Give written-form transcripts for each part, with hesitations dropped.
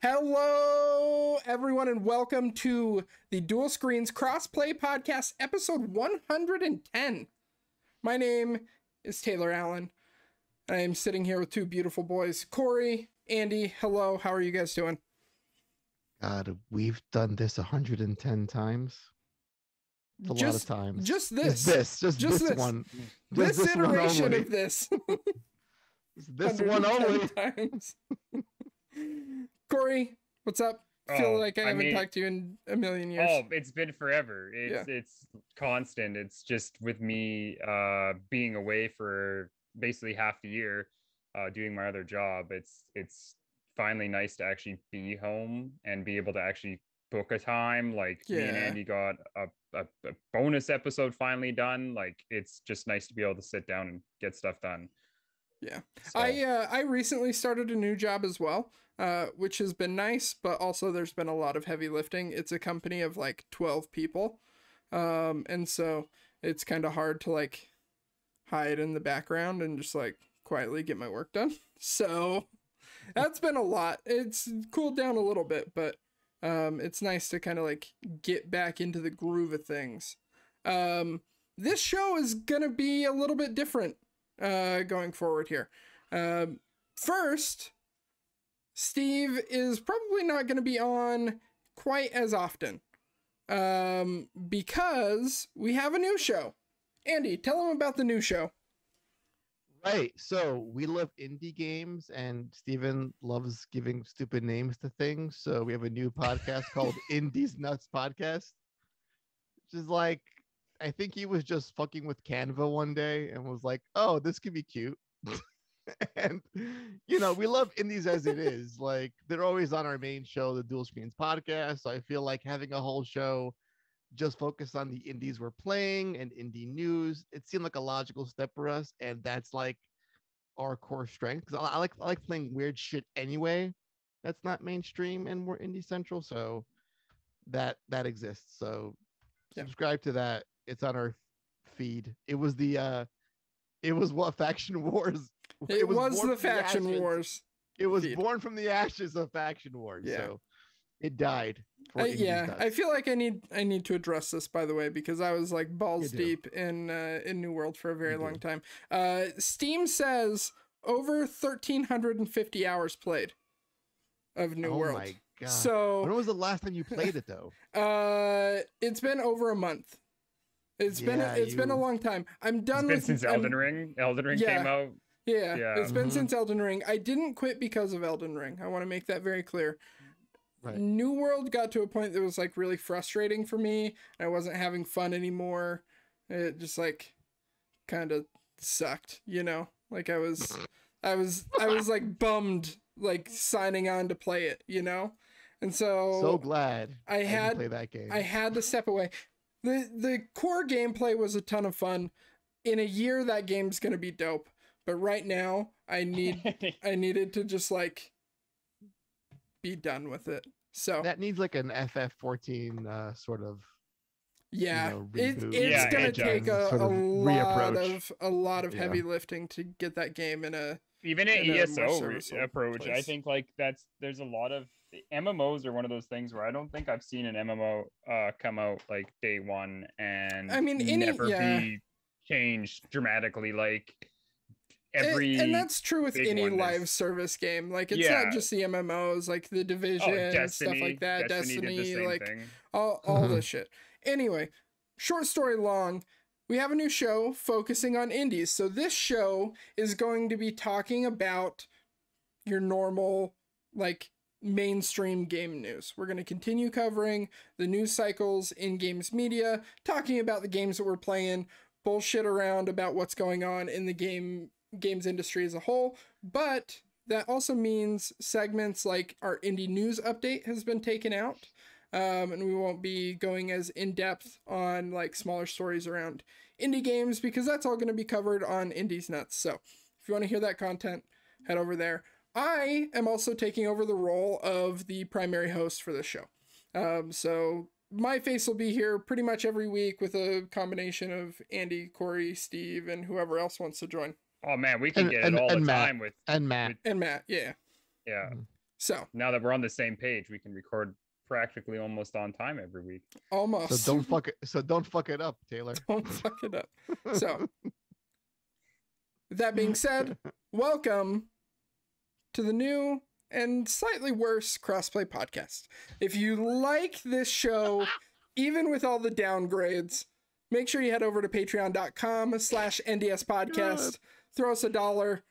Hello, everyone, and welcome to the Dual Screens Crossplay Podcast, episode 110. My name is Taylar Allan. I am sitting here with two beautiful boys, Kory, Andy. Hello, how are you guys doing? God, we've done this 110 times. A lot of times. Just this one. This iteration of this. This one only. Times. Kory, what's up? Feel like I haven't talked to you in a million years. Oh, it's been forever. It's constant. It's just with me being away for basically half the year, doing my other job. It's finally nice to actually be home and be able to actually book a time. Like me and Andy got a bonus episode finally done. Like it's just nice to be able to sit down and get stuff done. Yeah. So. I recently started a new job as well, which has been nice, but also there's been a lot of heavy lifting. It's a company of like 12 people. And so it's kind of hard to like hide in the background and just like quietly get my work done. So that's been a lot. It's cooled down a little bit, but it's nice to kind of like get back into the groove of things. This show is going to be a little bit different going forward here. First, Steve is probably not going to be on quite as often because we have a new show. Andy, tell them about the new show. Right, so we love indie games and Steven loves giving stupid names to things, so we have a new podcast called Indies Nuts Podcast, which is like, I think he was just fucking with Canva one day and was like, oh, this could be cute. And, you know, we love indies as it is. Like, they're always on our main show, the Dual Screens Podcast. So I feel like having a whole show just focused on the indies we're playing and indie news, it seemed like a logical step for us. And that's like our core strength. Because I like playing weird shit anyway. That's not mainstream and more indie central. So that exists. So subscribe to that. It's on our feed. It was what Faction Wars. It was the Faction Wars. It was born from the ashes of Faction Wars. Yeah. So it died. I feel like I need to address this, by the way, because I was like balls deep in New World for a very long time. Steam says over 1,350 hours played of New World. Oh my god! So when was the last time you played it though? It's been over a month. It's been a long time. I'm done with since Elden Ring. Elden Ring came out. Yeah, it's been since Elden Ring. I didn't quit because of Elden Ring. I want to make that very clear. Right. New World got to a point that was like really frustrating for me. I wasn't having fun anymore. It just like kind of sucked, you know? Like I was like bummed like signing on to play it, you know? And so glad I had to play that game. I had to step away. The core gameplay was a ton of fun. In a year that game's going to be dope. But right now I needed to just like be done with it. So that needs like an FF14 sort of reboot. It's gonna take a lot of heavy lifting to get that game in a even an ESO approach. Place. I think like there's a lot of MMOs are one of those things where I don't think I've seen an MMO come out like day one and never be changed dramatically like and that's true with any live service game. Like it's not just the MMOs, like the Division, stuff like that. Destiny like all this shit. Anyway, short story long, we have a new show focusing on indies. So this show is going to be talking about your normal like mainstream game news. We're going to continue covering the news cycles in games media, talking about the games that we're playing, bullshit around about what's going on in the games industry as a whole, but that also means segments like our indie news update has been taken out, and we won't be going as in-depth on like smaller stories around indie games because that's all going to be covered on Indies Nuts. So if you want to hear that content, head over there. I am also taking over the role of the primary host for this show, so my face will be here pretty much every week with a combination of Andy, Kory, Steve, and whoever else wants to join. Oh man, we can get it all the time with Matt. And Matt, yeah. Yeah. So now that we're on the same page, we can record practically almost on time every week. Almost. So don't fuck it up, Taylar. Don't fuck it up. So with that being said, welcome to the new and slightly worse Crossplay podcast. If you like this show, even with all the downgrades, make sure you head over to patreon.com/NDS podcast. Throw us $1.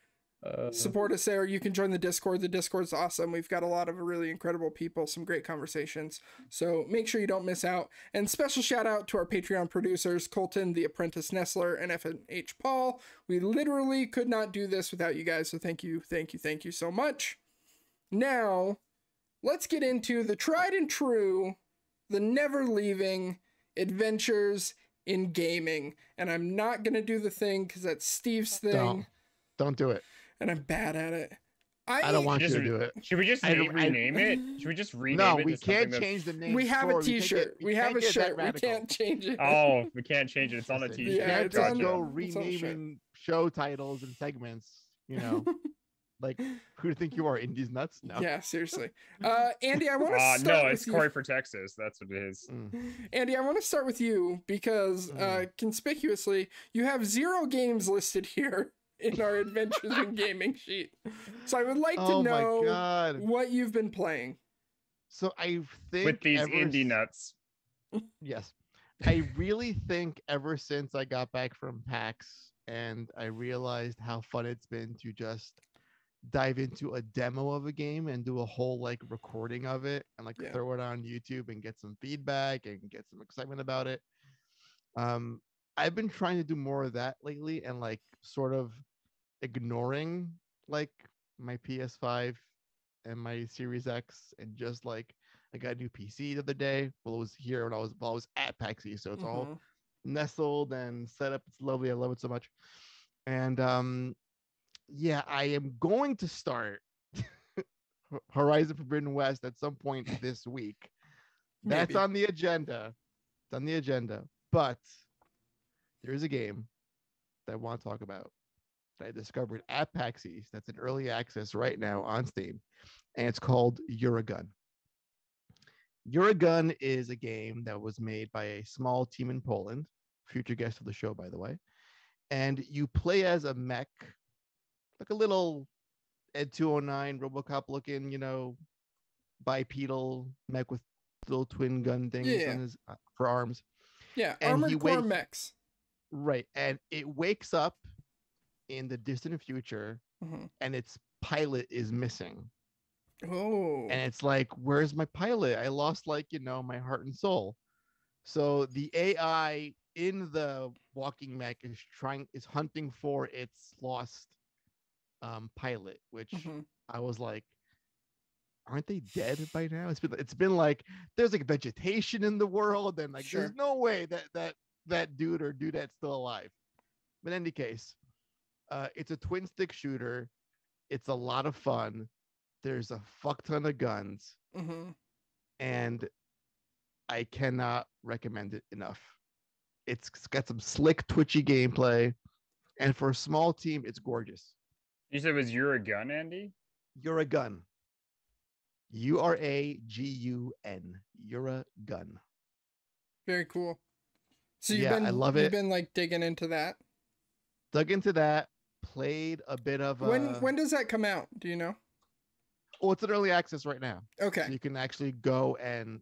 Support us there. You can join the Discord. The Discord's awesome. We've got a lot of really incredible people, some great conversations. So make sure you don't miss out. And special shout out to our Patreon producers, Colton, the Apprentice Nestler, and FNH Paul. We literally could not do this without you guys. So thank you so much. Now, let's get into the tried and true, the never leaving adventures in gaming. And I'm not going to do the thing because that's Steve's thing. Don't do it. And I'm bad at it. I don't want you to do it. Should we just rename it? Should we just rename it? No, we can't change the name. We have a t-shirt. We have a shirt. We can't change it. Oh, we can't change it. It's on a t-shirt. Yeah, it's on go renaming show titles and segments, you know. Like, who do you think you are, Indies Nuts? No. Yeah, seriously. Andy, I want to start no, it's Kory for Texas. That's what it is. Andy, I want to start with you because conspicuously, you have 0 games listed here in our adventures in gaming sheet. So I would like to know what you've been playing. So I think with these indie nuts. Yes. I really think ever since I got back from PAX and I realized how fun it's been to just dive into a demo of a game and do a whole like recording of it and like throw it on YouTube and get some feedback and get some excitement about it. I've been trying to do more of that lately and like sort of ignoring like my PS5 and my Series X and just like I got a new PC the other day. Well, it was here when I was at PAX East, so it's all nestled and set up. It's lovely. I love it so much. And yeah, I am going to start Horizon Forbidden West at some point this week. That's on the agenda. It's on the agenda. But there's a game that I want to talk about that I discovered at PAX East that's in early access right now on Steam, and it's called Youre. Youre is a game that was made by a small team in Poland, future guest of the show, by the way, and you play as a mech, like a little Ed 209 RoboCop looking, you know, bipedal mech with little twin gun things on his for arms. Yeah, and Armored Core mechs. Right, and it wakes up in the distant future, and its pilot is missing. Oh. And it's like, where's my pilot? I lost, like, you know, my heart and soul. So the AI in the walking mech is hunting for its lost pilot, which I was like, aren't they dead by now? It's been like there's like vegetation in the world, and like there's no way that dude or dudettes still alive. But in any case, it's a twin stick shooter. It's a lot of fun. There's a fuck ton of guns, and I cannot recommend it enough. It's got some slick, twitchy gameplay, and for a small team, it's gorgeous. You said it was Youre, Andy? Youre. Uragun. Youre. Very cool. So I love it. You've been like digging into that. Dug into that. Played a bit of. When does that come out? Do you know? Oh, it's in early access right now. Okay. So you can actually go and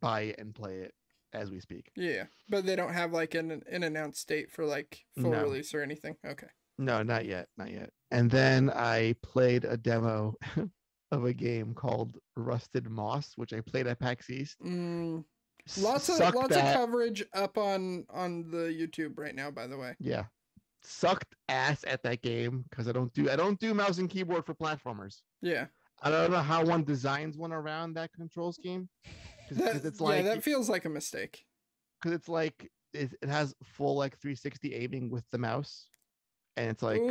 buy it and play it as we speak. Yeah, but they don't have like an announced date for like full release or anything. Okay. No, not yet. And then I played a demo of a game called Rusted Moss, which I played at PAX East. Lots of coverage up on the YouTube right now, by the way. Yeah. Sucked ass at that game because I don't do mouse and keyboard for platformers. Yeah. I don't know how one designs one around that control scheme. Because it's like that feels like a mistake. Because it's like it has full like 360 aiming with the mouse, and it's like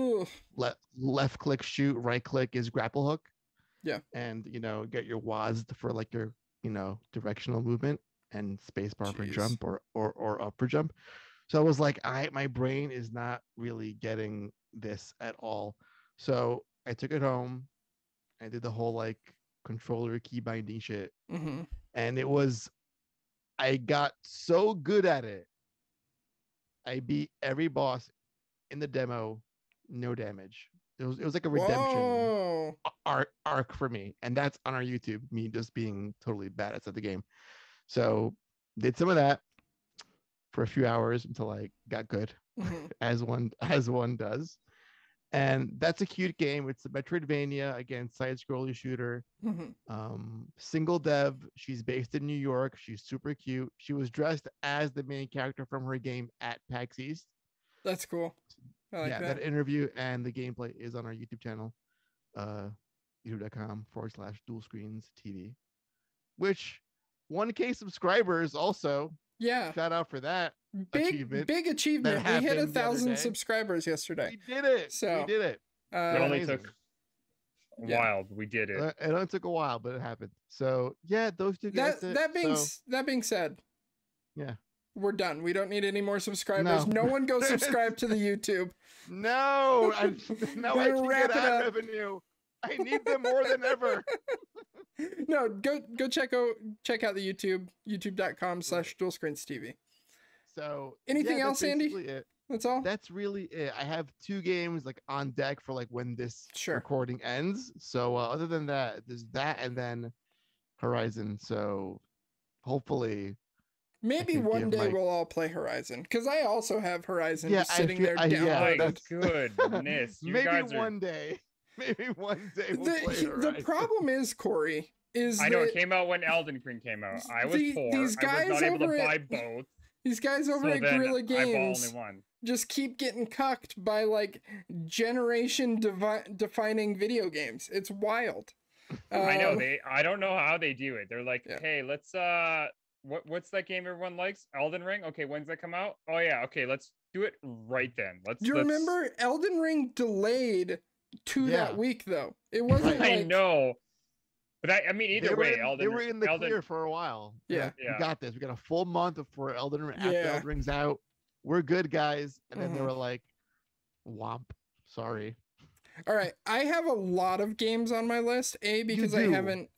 left click shoot, right click is grapple hook. Yeah. And get your WASD for like your directional movement, and spacebar for jump or up for jump. So I was like, my brain is not really getting this at all. So I took it home, I did the whole like controller key binding shit. Mm-hmm. And I got so good at it. I beat every boss in the demo, no damage. It was like a redemption arc for me. And that's on our YouTube, me just being totally badass at the game. So did some of that for a few hours until I got good, as one does. And that's a cute game. It's a Metroidvania, again, side-scrolling shooter. Single dev. She's based in New York. She's super cute. She was dressed as the main character from her game at PAX East. That's cool. I like that interview and the gameplay is on our YouTube channel, youtube.com/dualscreens.tv, which 1K subscribers also. Yeah. Shout out for that. Big achievement. We hit 1,000 subscribers yesterday. We did it. So we did it. It only took a while. We did it. It only took a while, but it happened. So yeah, those two guys. That being said, yeah, we're done. We don't need any more subscribers. No one go subscribe to the YouTube. No, I can get ad revenue. I need them more than ever. No, go check out the YouTube, youtube.com/dualscreens.tv. So anything else, Andy? It. That's all. That's really it. I have 2 games like on deck for like when this recording ends. So other than that, there's that and then Horizon. So hopefully, maybe one day we'll all play Horizon, because I also have Horizon just sitting there downloaded. That's goodness. Maybe one day. Maybe one day we'll play Horizon. The problem is, Kory, I know it came out when Elden Ring came out. I was poor. I was not able to buy both. These guys over at Guerrilla Games just keep getting cucked by like generation defining video games. It's wild. I know I don't know how they do it. They're like, hey, let's what's that game everyone likes? Elden Ring. Okay, when's that come out? Oh yeah, okay, let's do it right then. Do you remember Elden Ring delayed to that week though? It wasn't. I know. But I mean, either way, they were in the clear for a while. Yeah. We got this. We got a full month for Elden Ring. After Elden Ring's out, we're good, guys. And then they were like, womp. Sorry. All right. I have a lot of games on my list. A, because I haven't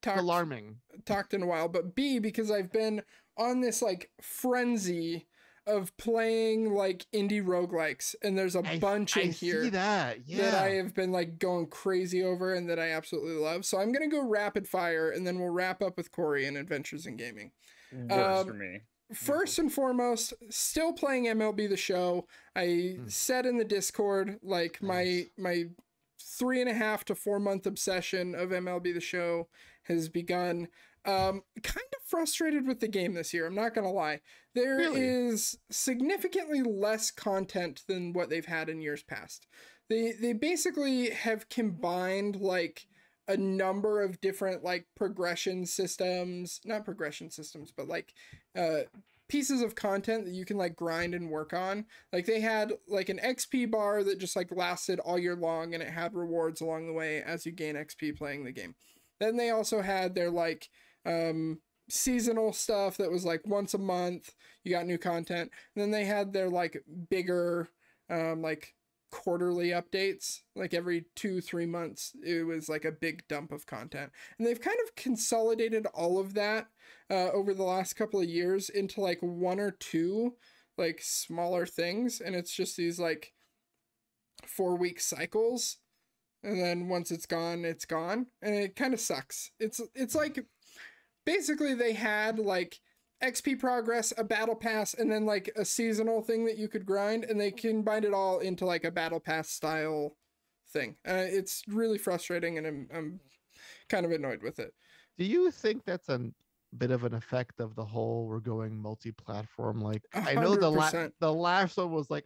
talked in a while. But B, because I've been on this like frenzy of playing like indie roguelikes, and there's a bunch in here that I have been like going crazy over and that I absolutely love. So I'm gonna go rapid fire, and then we'll wrap up with Kory and Adventures in Gaming. Works for me. First and foremost, still playing MLB The Show. I said in the Discord, like my 3.5 to 4 month obsession of MLB The Show has begun. Kind of frustrated with the game this year, I'm not gonna lie. There is significantly less content than what they've had in years past. They basically have combined like a number of different like progression systems, not progression systems, but like pieces of content that you can like grind and work on. Like they had like an XP bar that just like lasted all year long, and it had rewards along the way as you gain XP playing the game. Then they also had their like seasonal stuff that was like once a month you got new content. And then they had their like bigger like quarterly updates, like every 2-3 months it was like a big dump of content. And they've kind of consolidated all of that over the last couple of years into like 1 or 2 like smaller things, and it's just these like 4-week cycles, and then once it's gone, and it kind of sucks. It's like basically they had like XP progress, a battle pass, and then like a seasonal thing that you could grind, and they combined it all into like a battle pass style thing. It's really frustrating, and I'm kind of annoyed with it. Do you think that's a bit of an effect of the whole we're going multi-platform? Like 100%. I know the last one was like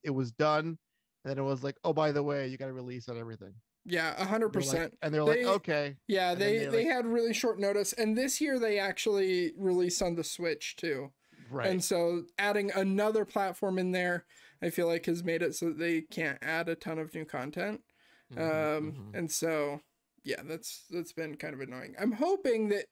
it was done, and then it was like, oh, by the way, you got to release on everything. Yeah, 100%. And they're like, okay. Yeah, they had really short notice, and this year they actually released on the Switch too. Right. And so adding another platform in there, I feel like has made it so that they can't add a ton of new content. And so yeah, that's been kind of annoying. I'm hoping that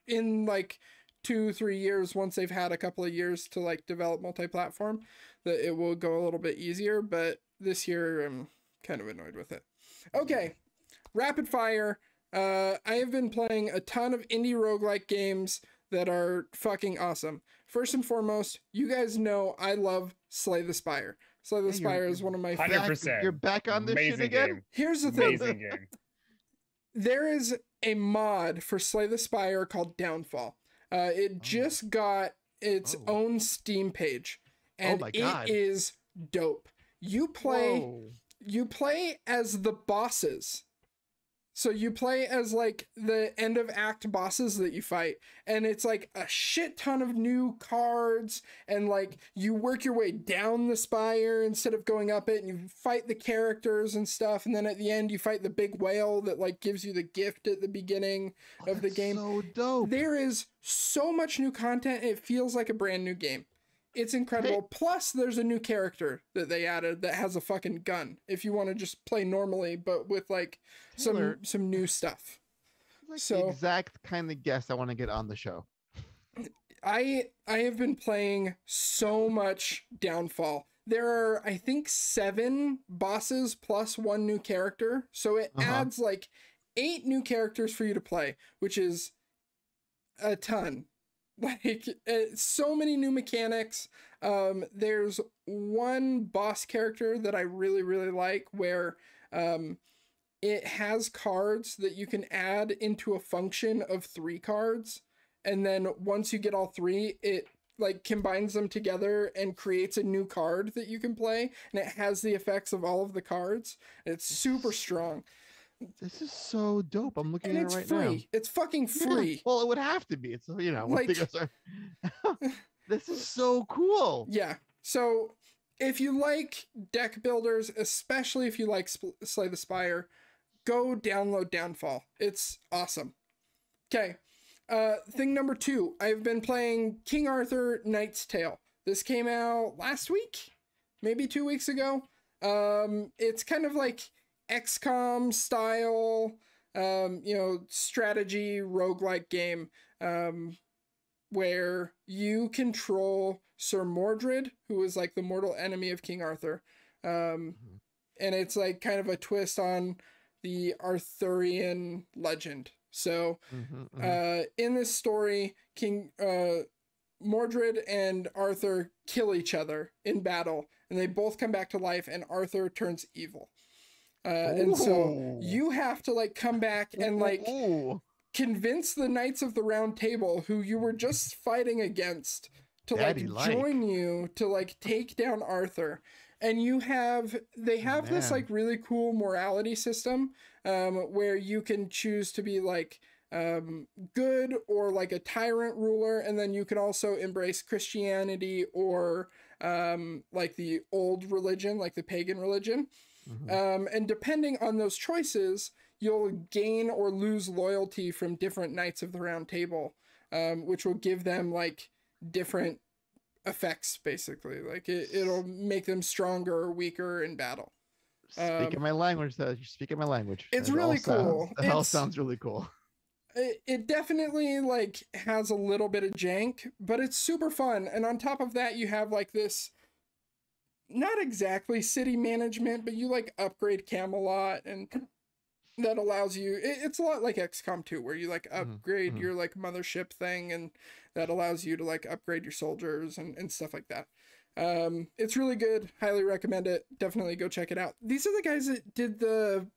in like 2-3 years, once they've had a couple of years to like develop multi-platform, that it will go a little bit easier. But this year I'm kind of annoyed with it. Okay, rapid fire. I have been playing a ton of indie roguelike games that are fucking awesome. First and foremost, you guys know I love Slay the Spire. Slay the Spire is one of my 100%. You're back on this shit again? Game. Here's the thing. Amazing game. There is a mod for Slay the Spire called Downfall. It just got its own Steam page, and it is dope. You play as the bosses. So you play as like the end of act bosses that you fight, and it's like a shit ton of new cards, and like you work your way down the spire instead of going up it, and you fight the characters and stuff, and then at the end you fight the big whale that like gives you the gift at the beginning of the game. So dope. There is so much new content. It feels like a brand new game. It's incredible. Hey. Plus, there's a new character that they added that has a fucking gun. If you want to just play normally, but with like Taylar, some new stuff. Like the exact kind of guest I want to get on the show. I have been playing so much Downfall. There are, I think, 7 bosses plus 1 new character. So it adds like 8 new characters for you to play, which is a ton. Like so many new mechanics. There's one boss character that I really, really like where it has cards that you can add into a function of 3 cards. And then once you get all 3, it like combines them together and creates a new card that you can play. And it has the effects of all of the cards. It's super strong. This is so dope. I'm looking at it right free. now. It's fucking free. Yeah, well, it would have to be. It's, you know, like, this is so cool. Yeah. So if you like deck builders, especially if you like Slay the Spire, go download Downfall. It's awesome. Okay. Thing number 2. I've been playing King Arthur Knight's Tale. This came out last week, maybe 2 weeks ago. It's kind of like XCOM style, strategy roguelike game, where you control Sir Mordred, who is like the mortal enemy of King Arthur. And it's like kind of a twist on the Arthurian legend. So, in this story, King Mordred and Arthur kill each other in battle, and they both come back to life, and Arthur turns evil. And so you have to like come back and like convince the Knights of the Round Table, who you were just fighting against, to join you to like take down Arthur. And they have this like really cool morality system, where you can choose to be like good or like a tyrant ruler, and then you can also embrace Christianity or like the old religion, like the pagan religion. And depending on those choices, you'll gain or lose loyalty from different Knights of the Round Table, which will give them like different effects, basically. Like it'll make them stronger or weaker in battle. Speaking my language, though. You're speaking my language. It's really cool. The hell sounds really cool. It definitely like has a little bit of jank, but it's super fun. And on top of that, you have like this, not exactly city management, but you like upgrade Camelot, and that allows you, it's a lot like XCOM 2, where you like upgrade your like mothership thing, and that allows you to like upgrade your soldiers and stuff like that. It's really good. Highly recommend it. Definitely go check it out. These are the guys that did the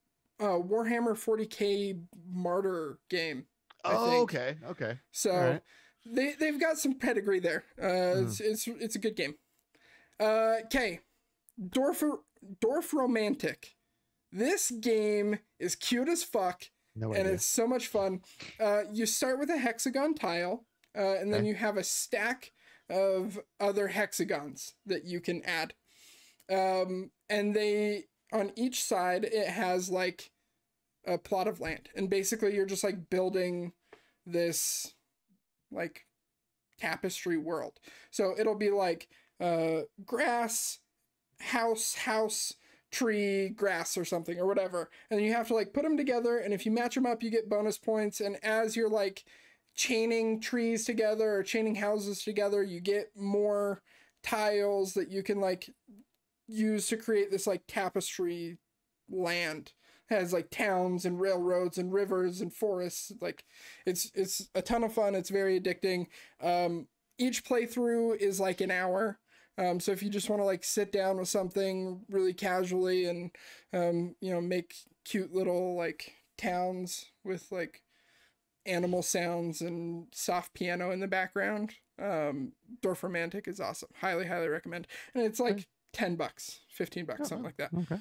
Warhammer 40k Martyr game. Okay. So they've got some pedigree there. It's a good game. Okay, Dwarf Romantic. This game is cute as fuck, and it's so much fun. You start with a hexagon tile, and then you have a stack of other hexagons that you can add. And on each side, it has like a plot of land, and basically you're just like building this like tapestry world. So it'll be like grass, house, tree, grass, or something, or whatever. And you have to like put them together, and if you match them up, you get bonus points. And as you're like chaining trees together or chaining houses together, you get more tiles that you can like use to create this like tapestry land. has like towns and railroads and rivers and forests. Like it's a ton of fun. It's very addicting. Each playthrough is like an hour. So if you just want to like sit down with something really casually and make cute little like towns with like animal sounds and soft piano in the background, Dwarf Romantic is awesome. Highly recommend. And it's like $10, $15, something like that. Okay.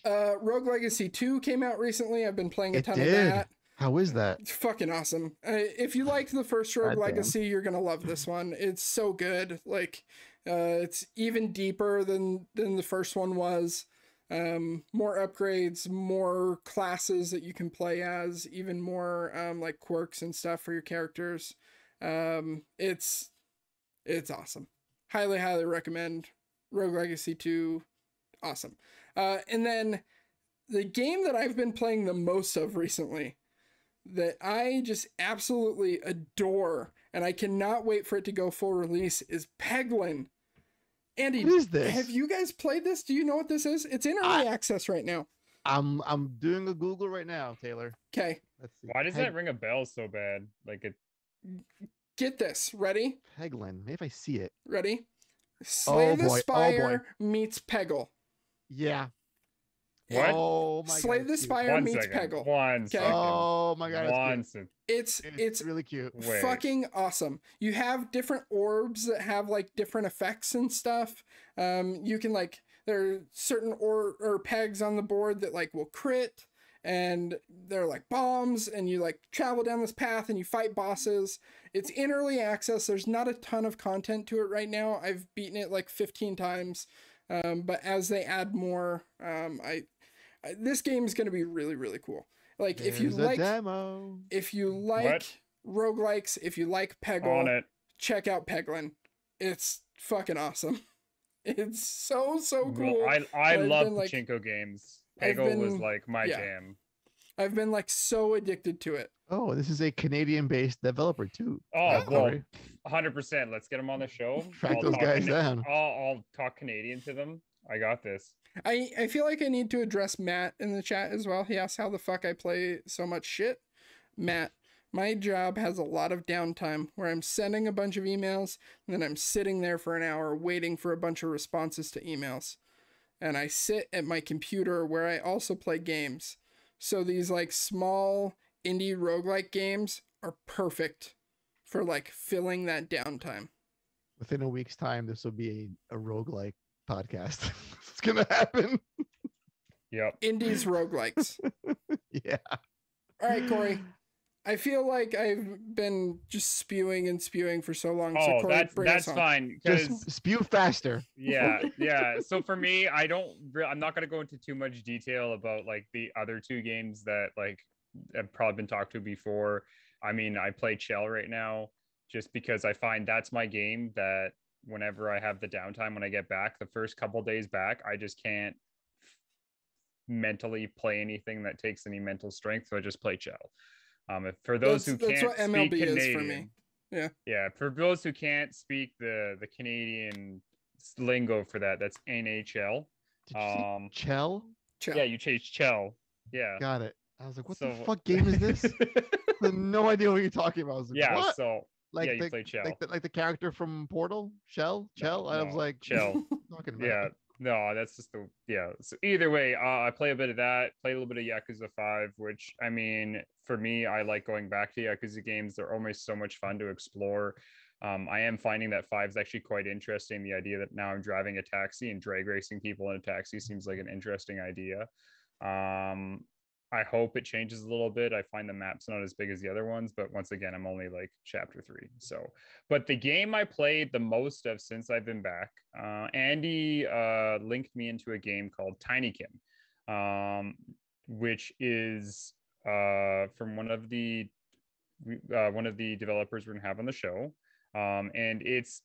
Rogue Legacy 2 came out recently. I've been playing a ton of that. How is that? It's fucking awesome. If you liked the first Rogue Legacy, you're gonna love this one. It's so good. Like, it's even deeper than the first one was. More upgrades, more classes that you can play as, even more like quirks and stuff for your characters. It's awesome. Highly recommend Rogue Legacy 2. Awesome. And then the game that I've been playing the most of recently that I just absolutely adore and I cannot wait for it to go full release is Peglin. Andy, what is this? Have you guys played this? Do you know what this is? It's in early access right now. I'm doing a Google right now, Taylor. Okay. Let's see. Why does that ring a bell so bad? Like it. Get this. Ready? Peglin. Maybe if I see it. Ready? Slay the Spire meets Peggle. Yeah. What? Oh my Slay god. the Spire meets Peggle. One second. Oh my god. It's really cute. Fucking awesome. You have different orbs that have like different effects and stuff. You can like there are certain or pegs on the board that like will crit, and they're like bombs, and you like travel down this path and you fight bosses. It's in early access. There's not a ton of content to it right now. I've beaten it like 15 times. But as they add more, this game is going to be really cool. Like if you like roguelikes, if you like Peggle, check out Peglin. It's fucking awesome. It's so cool. I love pachinko games. Peggle was like my jam. I've been like so addicted to it. Oh, this is a Canadian-based developer too. Oh, well, 100%. Let's get them on the show. Track those guys down. I'll talk Canadian to them. I got this. I feel like I need to address Matt in the chat as well. He asked how the fuck I play so much shit. Matt, my job has a lot of downtime where I'm sending a bunch of emails and then I'm sitting there for an hour waiting for a bunch of responses to emails. And I sit at my computer where I also play games. So these like small indie roguelike games are perfect for like filling that downtime. Within a week's time, this will be a roguelike podcast. It's gonna happen. Yep. Indies roguelikes. Yeah. All right, Kory. I feel like I've been just spewing for so long. So Kory, that's fine. Just spew faster. Yeah. So for me, I'm not gonna go into too much detail about like the other two games that like have probably been talked to before. I mean, I play Chell right now just because I find that's my game that whenever I have the downtime when I get back, the first couple days back, I just can't mentally play anything that takes any mental strength, so I just play Chell. For those who can't speak Canadian, is for me. Yeah. For those who can't speak the Canadian lingo for that's NHL. Did you say Chell? Yeah, you changed Chell. Yeah. Got it. I was like, what the fuck game is this? I had no idea what you're talking about. I was like, yeah, what? So like you play Chell. Like the character from Portal? Chell? I was like, Chell. Yeah. No, that's just so either way, I play a bit of that, play a little bit of Yakuza 5, which I mean, for me, I like going back to Yakuza games. They're almost so much fun to explore. I am finding that 5 is actually quite interesting. The idea that now I'm driving a taxi and drag racing people in a taxi seems like an interesting idea. I hope it changes a little bit. I find the map's not as big as the other ones, but once again, I'm only like chapter 3. So, but the game I played the most of since I've been back, Andy linked me into a game called Tinykin, which is from one of the developers we're gonna have on the show, and it's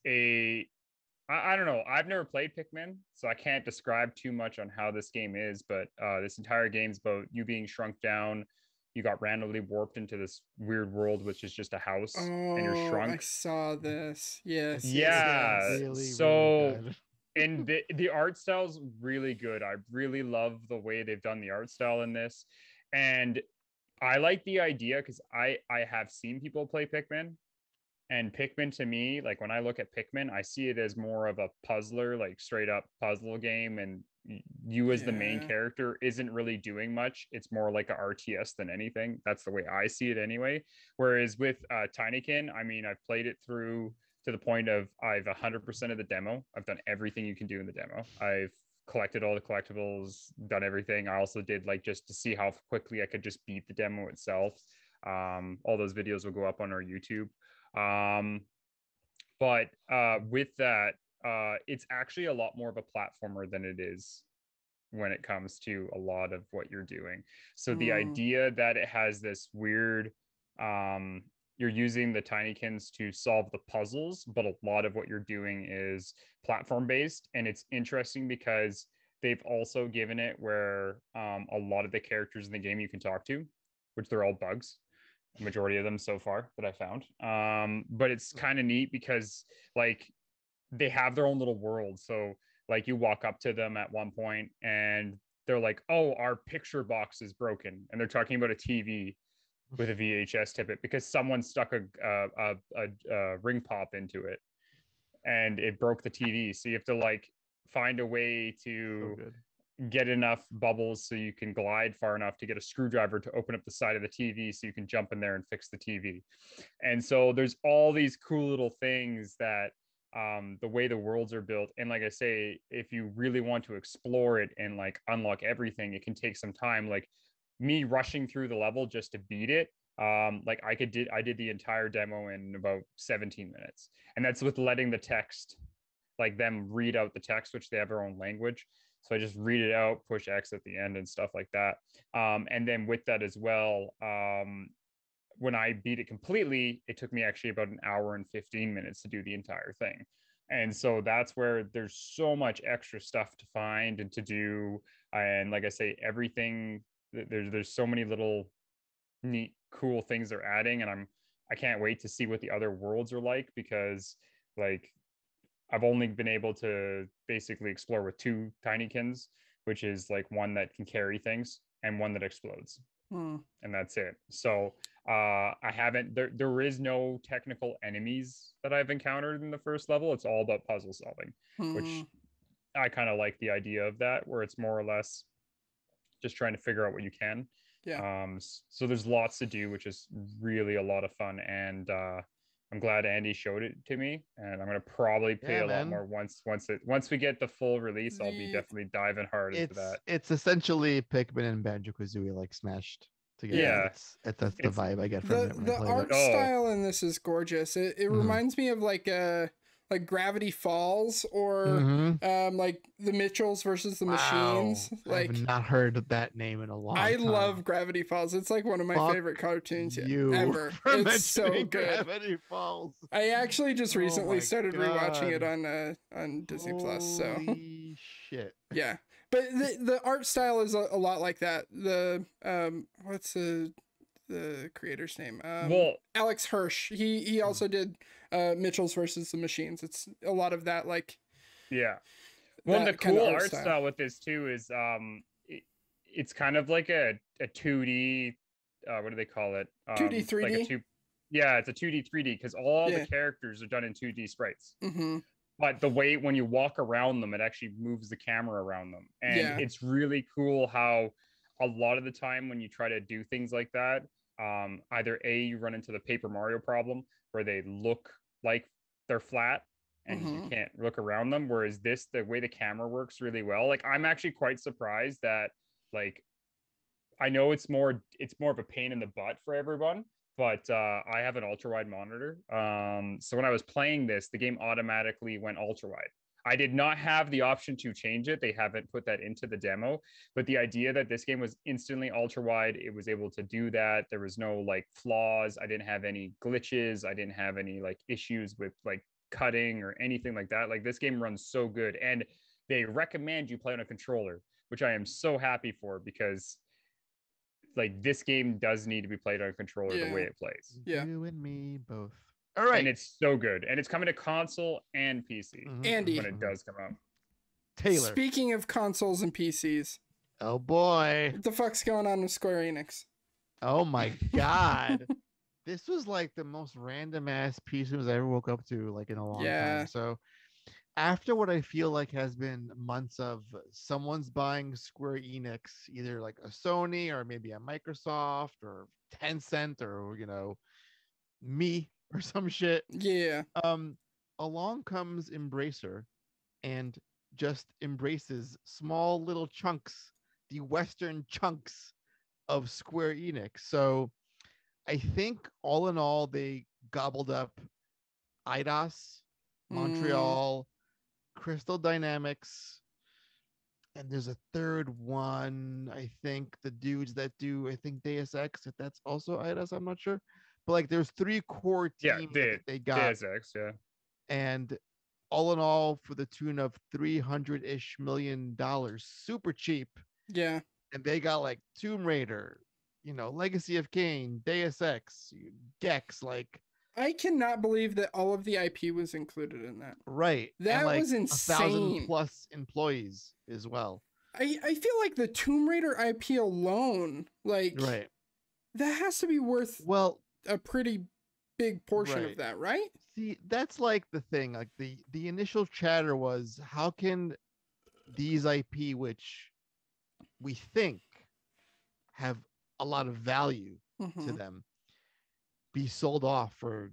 I don't know. I've never played Pikmin, so I can't describe too much on how this game is, but this entire game's about you being shrunk down. You got randomly warped into this weird world, which is just a house, and you're shrunk. I saw this. Yes. Yeah. Really, so really And the art style's really good. I really love the way they've done the art style in this. And I like the idea because I have seen people play Pikmin. And Pikmin to me, like when I look at Pikmin, I see it as more of a puzzler, like straight up puzzle game. And you as the main character isn't really doing much. It's more like a RTS than anything. That's the way I see it anyway. Whereas with Tinykin, I mean, I've played it through to the point of I've 100% of the demo. I've done everything you can do in the demo. I've collected all the collectibles, done everything. I also did like just to see how quickly I could just beat the demo itself. All those videos will go up on our YouTube. But with that, it's actually a lot more of a platformer than it is when it comes to a lot of what you're doing. So the idea that it has this weird, you're using the Tinykins to solve the puzzles, but a lot of what you're doing is platform based. And it's interesting because they've also given it where a lot of the characters in the game you can talk to, which they're all bugs. Majority of them so far that I found. But it's kind of neat because like they have their own little world. So like you walk up to them at one point and they're like, oh, our picture box is broken. And they're talking about a TV with a VHS tippet because someone stuck a ring pop into it and it broke the TV. So you have to like find a way to get enough bubbles so you can glide far enough to get a screwdriver to open up the side of the TV so you can jump in there and fix the TV. And so there's all these cool little things that the way the worlds are built. And like I say, if you really want to explore it and like unlock everything, it can take some time. Like me rushing through the level just to beat it. Like I did the entire demo in about 17 minutes. And that's with letting the text, like them read out the text, which they have their own language. So I just read it out, push X at the end and stuff like that. And then with that as well, when I beat it completely, it took me actually about an hour and 15 minutes to do the entire thing. And so that's where there's so much extra stuff to find and to do. And like I say, everything, there's so many little neat, cool things they're adding. And I can't wait to see what the other worlds are like because like, I've only been able to basically explore with 2 Tinykins, which is like one that can carry things and one that explodes. And that's it. So I haven't, there is no technical enemies that I've encountered in the first level. It's all about puzzle solving, which I kind of like the idea of that, where it's more or less just trying to figure out what you can. So there's lots to do, which is really a lot of fun. And I'm glad Andy showed it to me, and I'm gonna probably play a lot more once we get the full release. I'll be definitely diving hard into that. It's essentially Pikmin and Banjo-Kazooie like smashed together. Yeah, that's the vibe I get from it. The art style in this is gorgeous. It reminds me of like Gravity Falls or like the Mitchells versus the Machines. Like I've not heard that name in a long time. I love Gravity Falls. It's like one of my favorite cartoons ever. It's so good. Gravity Falls. I actually just recently started rewatching it on Disney Plus. So shit. Yeah. But the art style is a lot like that. The what's the creator's name? Alex Hirsch. He also did Mitchell's versus the Machines. It's a lot of that, like Well, the cool art style with this too is it's kind of like a 2D what do they call it? 2D 3D. Like it's a 2D 3D because all the characters are done in 2D sprites. But the way when you walk around them, it actually moves the camera around them. And it's really cool how a lot of the time when you try to do things like that, either you run into the Paper Mario problem where they look like they're flat and you can't look around them. Whereas the way the camera works really well. Like I'm actually quite surprised that like, I know it's more of a pain in the butt for everyone, but I have an ultra wide monitor. So when I was playing this, the game automatically went ultra wide. I did not have the option to change it. They haven't put that into the demo, but the idea that this game was instantly ultra wide, it was able to do that. There was no like flaws. I didn't have any glitches. I didn't have any like issues with like cutting or anything like that. Like this game runs so good, and they recommend you play on a controller, which I am so happy for because like this game does need to be played on a controller the way it plays. You and me both. All right. And it's so good. And it's coming to console and PC Andy, when it does come out. Taylar. Speaking of consoles and PCs. Oh boy. What the fuck's going on with Square Enix? Oh my god. This was like the most random ass piece news I ever woke up to like in a long time. So after what I feel like has been months of someone's buying Square Enix, either like a Sony or maybe a Microsoft or Tencent or, me or some shit. Yeah. Along comes Embracer and just embraces small little chunks, the Western chunks of Square Enix. So I think all in all, they gobbled up Eidos, Montreal, Crystal Dynamics, and there's a third one. I think the dudes that do, Deus Ex, if that's also Eidos, I'm not sure. But like there's 3 core teams that they got. Deus Ex, yeah. And all in all, for the tune of $300-ish million, super cheap. Yeah. And they got like Tomb Raider, Legacy of Kain, Deus Ex, Gex, like. I cannot believe that all of the IP was included in that. Right. That like was insane. 1,000+ employees as well. I feel like the Tomb Raider IP alone, like, right, that has to be worth a pretty big portion of that, right? See, that's like the thing. Like the initial chatter was, how can these IP, which we think have a lot of value to them, be sold off for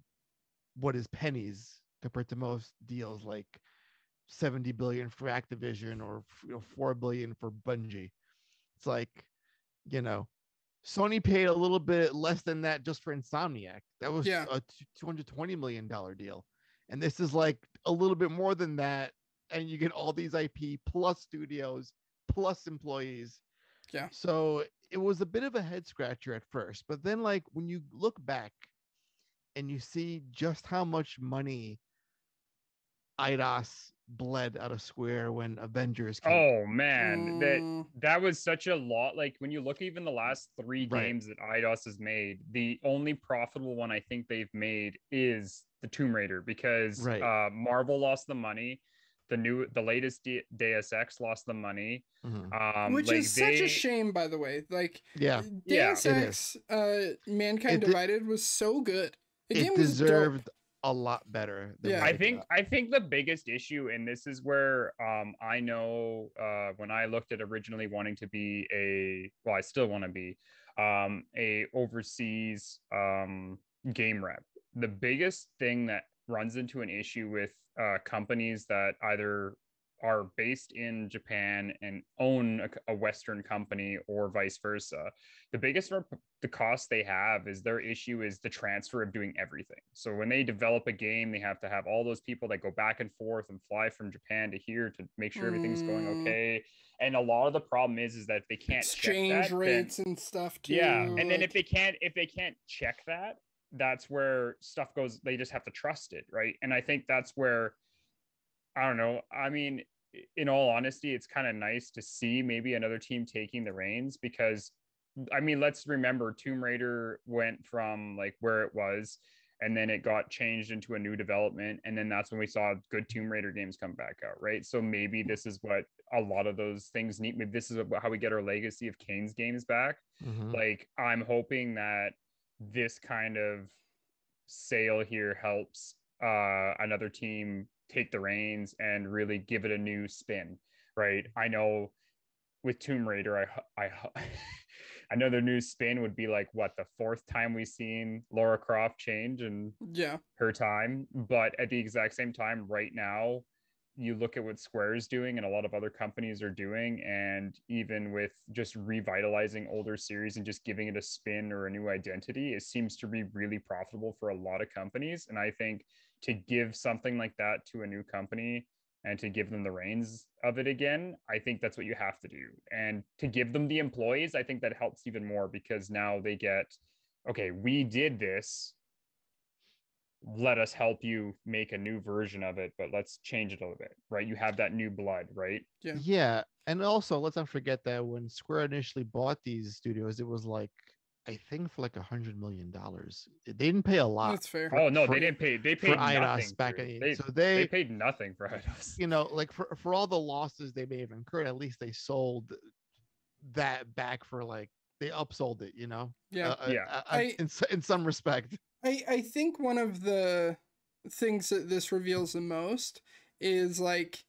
what is pennies compared to most deals like 70 billion for Activision or 4 billion for Bungie. It's like, Sony paid a little bit less than that just for Insomniac. That was a $220 million deal. And this is like a little bit more than that. And you get all these IP plus studios plus employees. Yeah. So it was a bit of a head scratcher at first. But then like when you look back and you see just how much money Eidos bled out of Square when Avengers came. Oh man, that was such a lot. Like when you look even the last 3 games that Eidos has made, the only profitable one I think they've made is the Tomb Raider, because Marvel lost the money. The latest Deus Ex lost the money, which is such a shame, by the way. Like, Deus Ex, Mankind Divided was so good. The game was deserved a lot better. I think the biggest issue, and this is where I know when I looked at originally wanting to be I still want to be a overseas game rep. The biggest thing that runs into an issue with companies that either are based in Japan and own a Western company or vice versa, the biggest the cost they have is their issue is the transfer of doing everything. So when they develop a game, they have to have all those people that go back and forth and fly from Japan to here to make sure everything's going okay. And a lot of the problem is that they can't exchange check that, rates and stuff too. Yeah, and then if they can't check that, that's where stuff goes. They just have to trust it, right? And I think that's where, I don't know. I mean, in all honesty, it's kind of nice to see maybe another team taking the reins, because I mean, let's remember Tomb Raider went from like where it was, and then it got changed into a new development, and then that's when we saw good Tomb Raider games come back out, right? So maybe this is what a lot of those things need. Maybe this is how we get our Legacy of Kain's games back. Like, I'm hoping that this kind of sale here helps another team take the reins and really give it a new spin, right? I know with Tomb Raider, I know their new spin would be like what, the 4th time we've seen Lara Croft change in her time, but at the exact same time right now, you look at what Square is doing and a lot of other companies are doing, and even with just revitalizing older series and just giving it a spin or a new identity, it seems to be really profitable for a lot of companies. And I think to give something like that to a new company and to give them the reins of it again, I think that's what you have to do. And to give them the employees, I think that helps even more, because now they get, okay, we did this, let us help you make a new version of it, but let's change it a little bit, right? You have that new blood, right? Yeah. And also, let's not forget that when Square initially bought these studios, it was like I think for like $100 million. They didn't pay a lot. That's fair. Oh no, they didn't pay. They paid nothing back in. So they paid nothing for IDOS. You know, like for all the losses they may have incurred, at least they sold that back for like they upsold it. You know. Yeah. In some respect. I think one of the things that this reveals the most is like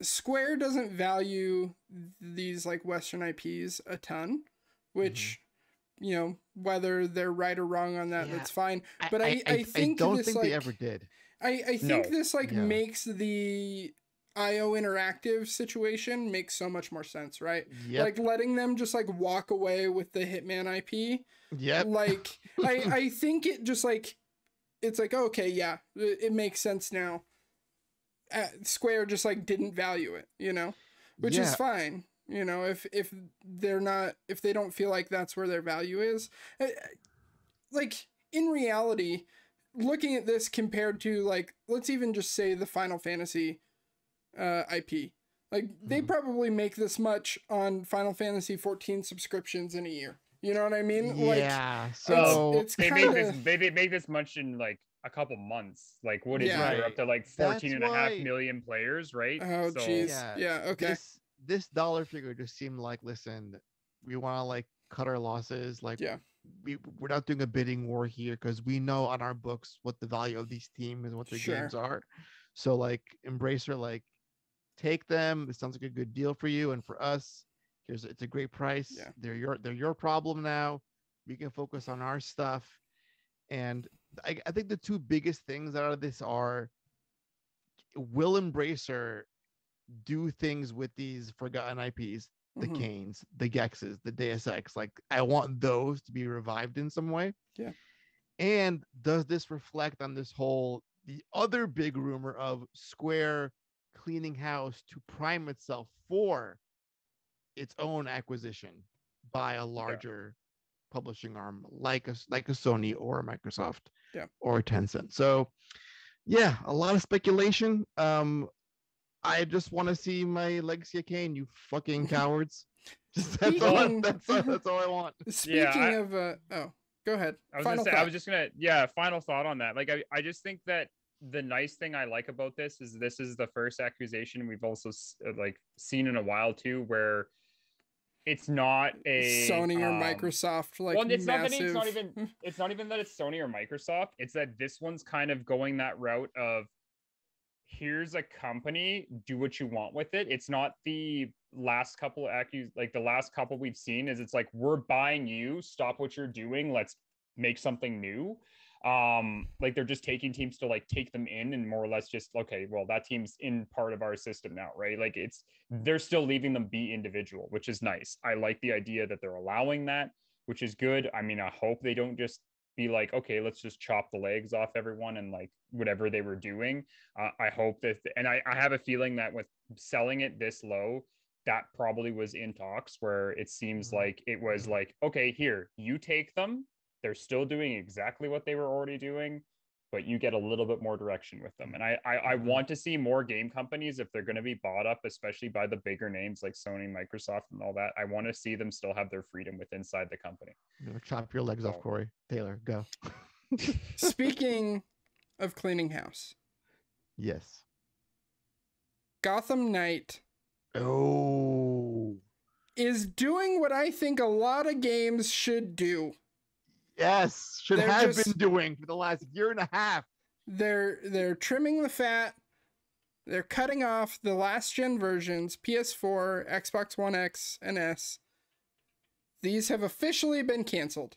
Square doesn't value these like Western IPs a ton, which you know, whether they're right or wrong on that, that's fine. But I think I don't think they ever did. I think this like makes the IO Interactive situation makes so much more sense, right? Yep. Like letting them just like walk away with the Hitman IP. Yep. Like I think it just like it's like, okay, yeah, it makes sense now. Square just like didn't value it, you know, which is fine. You know, if they don't feel like that's where their value is, like in reality, looking at this compared to like, let's even just say the Final Fantasy IP, like they probably make this much on Final Fantasy 14 subscriptions in a year. You know what I mean? Yeah. Like, so it's they kinda... make this much in like a couple months. Like what is it? Right. They're up to like 14.5 million players, right? Oh jeez. Yeah. Okay. This dollar figure just seemed like, listen, we want to like cut our losses. Like, we're not doing a bidding war here because we know on our books what the value of these teams and what their games are. So like, Embracer, like, take them. It sounds like a good deal for you and for us. It's a great price. Yeah. They're your problem now. We can focus on our stuff. And I think the two biggest things out of this are, will Embracer do things with these forgotten IPs, the Canes, the Gexes, the Deus Ex? Like, I want those to be revived in some way. Yeah. And does this reflect on this whole, the other big rumor of Square cleaning house to prime itself for its own acquisition by a larger publishing arm like a Sony or a Microsoft or a Tencent? So yeah, a lot of speculation. I just want to see my Legacy of Kain, you fucking cowards. That's all I want. Speaking of go ahead. I was just gonna final thought on that. Like I just think that the nice thing I like about this is the first accusation we've also like seen in a while too, where it's not a Sony or Microsoft. Like, well, it's massive... not even that it's Sony or Microsoft. It's that this one's kind of going that route of, here's a company, do what you want with it. It's not the last couple the last couple we've seen is it's like, we're buying you, stop what you're doing, let's make something new. Like they're just taking teams to like take them in and more or less just, okay, well, that team's in part of our system now, right? Like they're still leaving them be individual, which is nice. I like the idea that they're allowing that, which is good. I mean, I hope they don't just be like, okay, let's just chop the legs off everyone and like whatever they were doing. I hope that, and I have a feeling that with selling it this low, that probably was in talks where it seems like it was like, okay, here, you take them. They're still doing exactly what they were already doing, but you get a little bit more direction with them. And I want to see more game companies, if they're going to be bought up, especially by the bigger names like Sony, Microsoft, and all that. I want to see them still have their freedom with inside the company. Chop your legs off, Kory. Taylar, go. Speaking of cleaning house. Yes. Gotham Knight. Oh. Is doing what I think a lot of games should do. Yes, have been doing for the last year and a half. They're trimming the fat. They're cutting off the last gen versions, PS4, Xbox One X, and S. These have officially been canceled.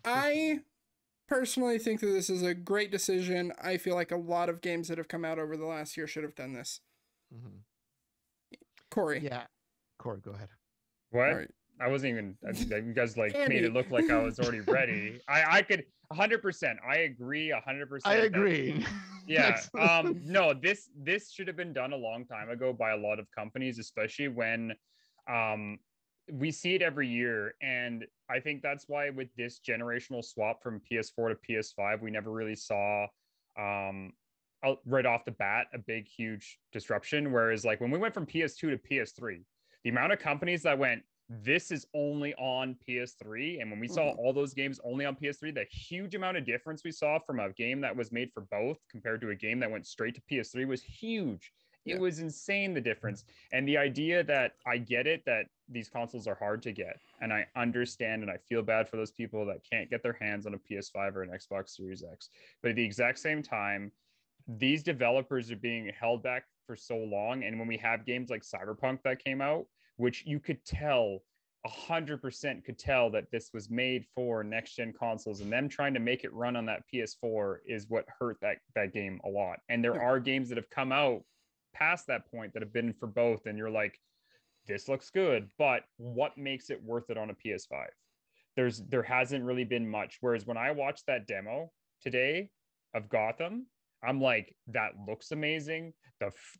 I personally think that this is a great decision. I feel like a lot of games that have come out over the last year should have done this. Kory. Yeah. Kory, go ahead. What? Right. I wasn't even, you guys like made it look like I was already ready. I could 100%. I agree 100%. I agree. Yeah. No, this should have been done a long time ago by a lot of companies, especially when we see it every year. And I think that's why with this generational swap from PS4 to PS5, we never really saw right off the bat a big, huge disruption. Whereas like when we went from PS2 to PS3, the amount of companies that went, this is only on PS3. And when we saw all those games only on PS3, the huge amount of difference we saw from a game that was made for both compared to a game that went straight to PS3 was huge. It was insane, the difference. And the idea that I get it, that these consoles are hard to get. And I understand, and I feel bad for those people that can't get their hands on a PS5 or an Xbox Series X. But at the exact same time, these developers are being held back for so long. And when we have games like Cyberpunk that came out, which you could tell 100% could tell that this was made for next gen consoles, and them trying to make it run on that PS4 is what hurt that game a lot. And there are games that have come out past that point that have been for both, and you're like, this looks good, but what makes it worth it on a PS5? There hasn't really been much. Whereas when I watched that demo today of Gotham, I'm like, that looks amazing.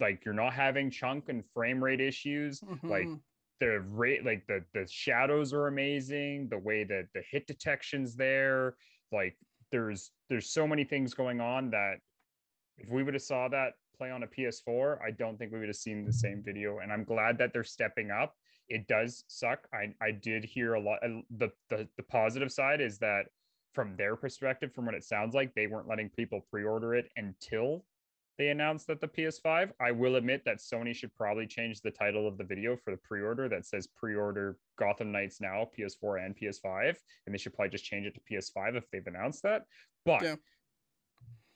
Like, you're not having chunk and frame rate issues. Like, the rate, like the shadows are amazing. The way that the hit detection's there, like there's so many things going on that if we would have saw that play on a PS4, I don't think we would have seen the same video. And I'm glad that they're stepping up. It does suck. I did hear a lot. The positive side is that from their perspective, from what it sounds like, they weren't letting people pre-order it until they announced that the PS5. I will admit that Sony should probably change the title of the video for the pre-order that says pre-order Gotham Knights now, PS4 and PS5. And they should probably just change it to PS5 if they've announced that. But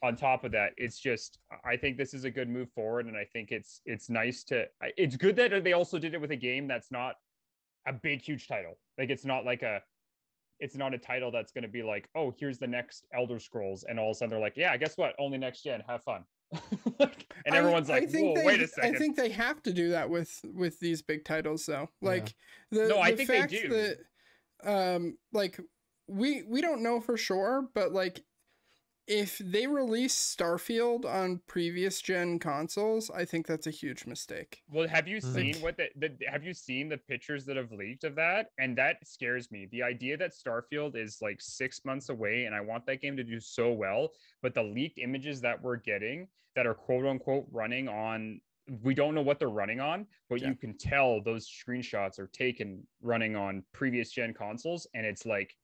on top of that, it's just, I think this is a good move forward. And I think it's nice to, it's good that they also did it with a game that's not a big, huge title. Like, it's not a title that's going to be like, oh, here's the next Elder Scrolls. And all of a sudden they're like, yeah, guess what? Only next gen, have fun. And everyone's like, whoa, wait a second. I think they have to do that with these big titles though. Like I think they do. That, like we don't know for sure, but like if they release Starfield on previous gen consoles, I think that's a huge mistake. Well, have you seen have you seen the pictures that have leaked of that? And that scares me. The idea that Starfield is like 6 months away, and I want that game to do so well, but the leaked images that we're getting that are quote unquote running on, we don't know what they're running on, but you can tell those screenshots are taken running on previous gen consoles, and it's like,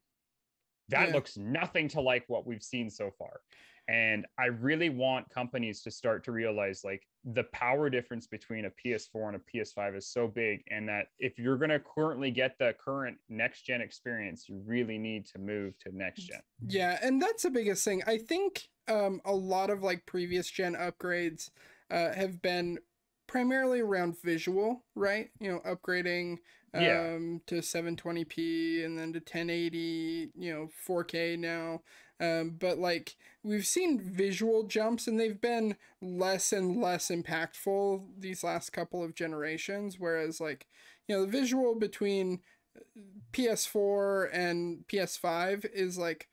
that looks nothing to like what we've seen so far. And I really want companies to start to realize like the power difference between a PS4 and a PS5 is so big. And that if you're going to currently get the current next gen experience, you really need to move to next gen. Yeah. And that's the biggest thing. I think a lot of like previous gen upgrades have been primarily around visual, right? You know, upgrading to 720p and then to 1080, you know, 4K now. But like we've seen visual jumps, and they've been less and less impactful these last couple of generations. Whereas like, you know, the visual between PS4 and PS5 is like,